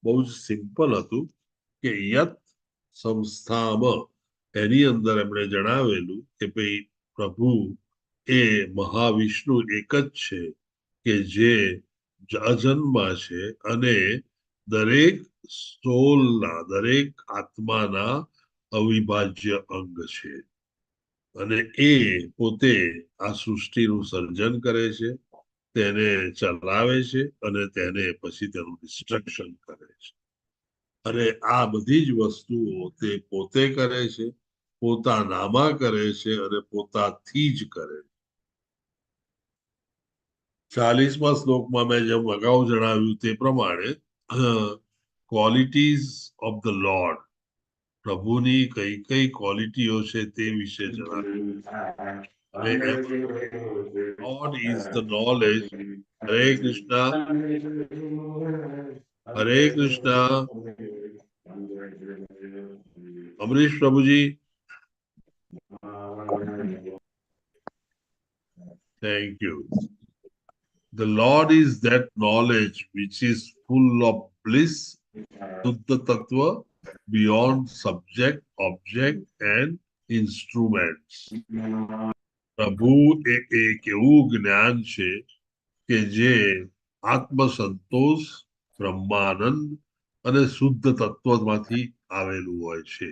બહુ જ સિમ્પલ હતું કે યત સંસ્થામ, એની અંદર એમણે જણાવેલું કે ભાઈ પ્રભુ એ મહાવિષ્ણુ એક જ છે કે જે અજન્મા છે અને દરેક સોલના, દરેક આત્માના અવિભાજ્ય અંગ છે. અને એ પોતે આ સૃષ્ટિનું સર્જન કરે છે, તેને ચલાવે છે અને તેને પછી તેનું ડિસ્ટ્રક્શન કરે છે. અને આ બધી જ વસ્તુઓ તે પોતે કરે છે, પોતાનામાં કરે છે અને પોતાથી જ કરે છે. 40મા શ્લોકમાં મેં જેમ અગાઉ જણાવ્યું તે પ્રમાણે ક્વોલિટીઝ ઓફ ધ લોર્ડ, પ્રભુની કઈ કઈ ક્વોલિટીઓ છે તે વિશે જણાવ્યું. Lord is the knowledge. હરે કૃષ્ણ, હરે કૃષ્ણ. અમરીશ પ્રભુજી, thank you. The Lord is that knowledge which is full of bliss, Shuddha Tattva, beyond subject, object and instruments. પ્રભુ એ એક એવું જ્ઞાન છે કે જે આત્મસંતોષ, બ્રહ્માનંદ અને શુદ્ધ તત્વમાંથી આવેલું હોય છે.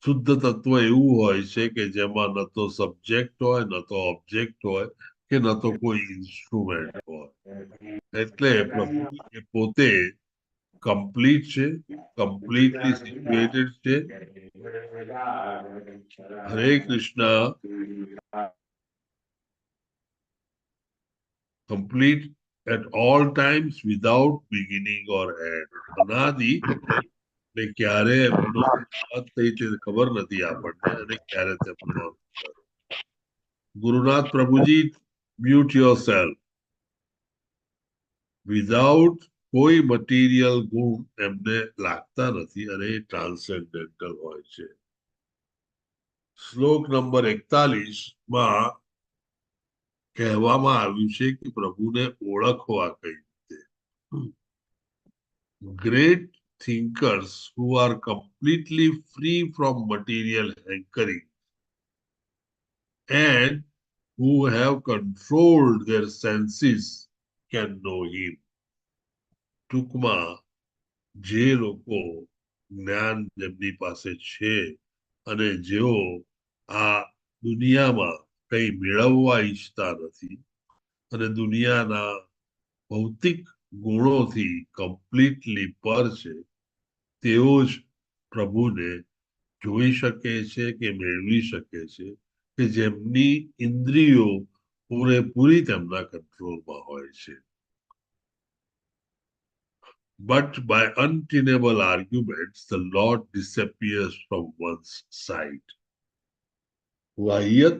શુદ્ધ તત્વ એવું હોય છે કે જેમાં ન તો સબ્જેક્ટ હોય, ન તો ઓબ્જેક્ટ હોય કે ન તો કોઈ ઇન્સ્ટ્રુમેન્ટ હોય. એટલે પ્રભુ એ પોતે કમ્પ્લીટ છે, કમ્પ્લીટલી સિચ્યુએટેડ છે. હરે Krishna. complete at all times without beginning or end. અનાદિ ને ક્યારે એમનો અંત થઈ તે ખબર નથી આપણને, અને ક્યારે તેમનો અંત. ગુરુનાથ પ્રભુજી, મ્યુટ યોરસેલ્ફ. વિધાઉટ કોઈ મટીરિયલ ગુણ એમને લાગતા નથી અને એ ટ્રાન્સેન્ડેન્ટલ હોય છે. શ્લોક નંબર 41માં કહેવામાં આવ્યું છે કે પ્રભુને ઓળખવા કઈ રીતે. Great thinkers who are completely free from material hankering and who have controlled their senses can know him. ટૂંકમાં જે લોકો જ્ઞાન જેમની પાસે છે અને જેઓ આ દુનિયામાં કંઈ મેળવવા ઈચ્છતા નથી અને દુનિયાના ભૌતિક ગુણોથી કમ્પ્લીટલી પર છે, તેઓ જ પ્રભુને જોઈ શકે છે કે મેળવી શકે છે, કે જેમની ઇન્દ્રિયો પૂરેપૂરી તેમના કંટ્રોલમાં હોય છે. But by untenable arguments, the Lord disappears from one's sight. વાહિયત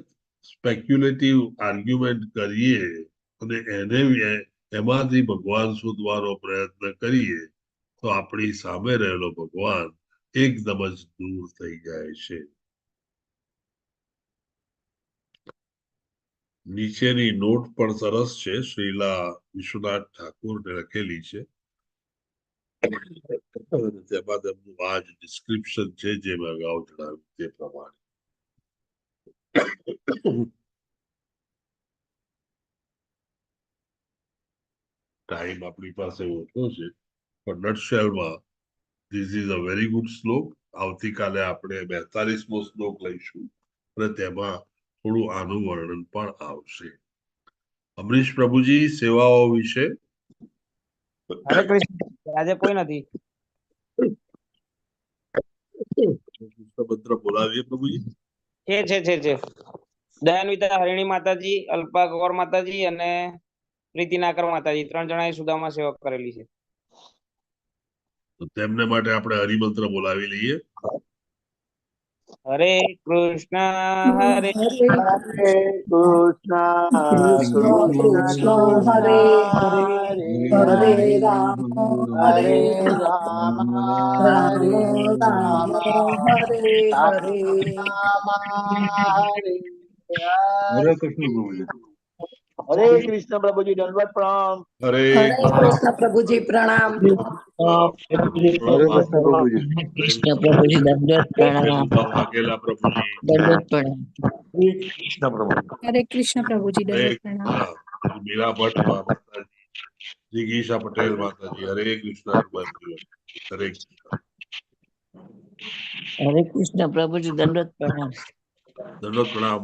સ્પેક્યુલેટિવ આર્ગ્યુમેન્ટ કરીએ અને એમાંથી ભગવાન શોધવાનો પ્રયત્ન કરીએ તો આપણી સામે રહેલો ભગવાન એકદમ જ દૂર થઈ જાય છે. નીચેની નોટ પણ સરસ છે, શ્રીલા વિશ્વનાથ ઠાકુરને લખેલી છે. તેમાં તેમનું આ જ ડિસ્ક્રિપ્શન છે જે મેં અગાઉ જણાવ્યું તે પ્રમાણે. ટાઈમ આપણી પાસે ઓછો છે, પણ નટશેલમાં this is a very good shloka. આવતીકાલે આપણે 42મો શ્લોક લઈશું અને તેમાં થોડું આનું વર્ણન પણ આવશે. અમરીશ પ્રભુજી, સેવાઓ વિશે. હરે કૃષ્ણ. આજે કોઈ નથી. મંત્ર બોલાવીએ પ્રભુજી. છે દયાન્વિતા હરિણી માતાજી, અલ્પા ગૌર માતાજી અને પ્રીતિ નાકર માતાજી 3 જણાએ સુદામા સેવા કરેલી છે. તો તેમને માટે આપણે હરિમંત્ર બોલાવી લઈએ. હરે કૃષ્ણ હરે કૃષ્ણ કૃષ્ણ હરે હરે હરે રામ હરે રામ રામ રામ હરે હરે. હરે કૃષ્ણ પ્રભુજી. હરે કૃષ્ણ પ્રભુજી, દંડવત પ્રણામ. હરે કૃષ્ણ પ્રભુજી પ્રણામ. કૃષ્ણ પ્રભુજી દંડવત પ્રણામ. વાઘેલા પ્રભુજી. દંડવત પ્રણામ. હરે કૃષ્ણ પ્રભુજી દંડવત પ્રણામ. મીરા ભટ્ટ માતાજી, જીગીશા પટેલ માતાજી. હરે કૃષ્ણ. હરે હરે કૃષ્ણ પ્રભુજી દંડવત પ્રણામ. દંડવત પ્રણામ.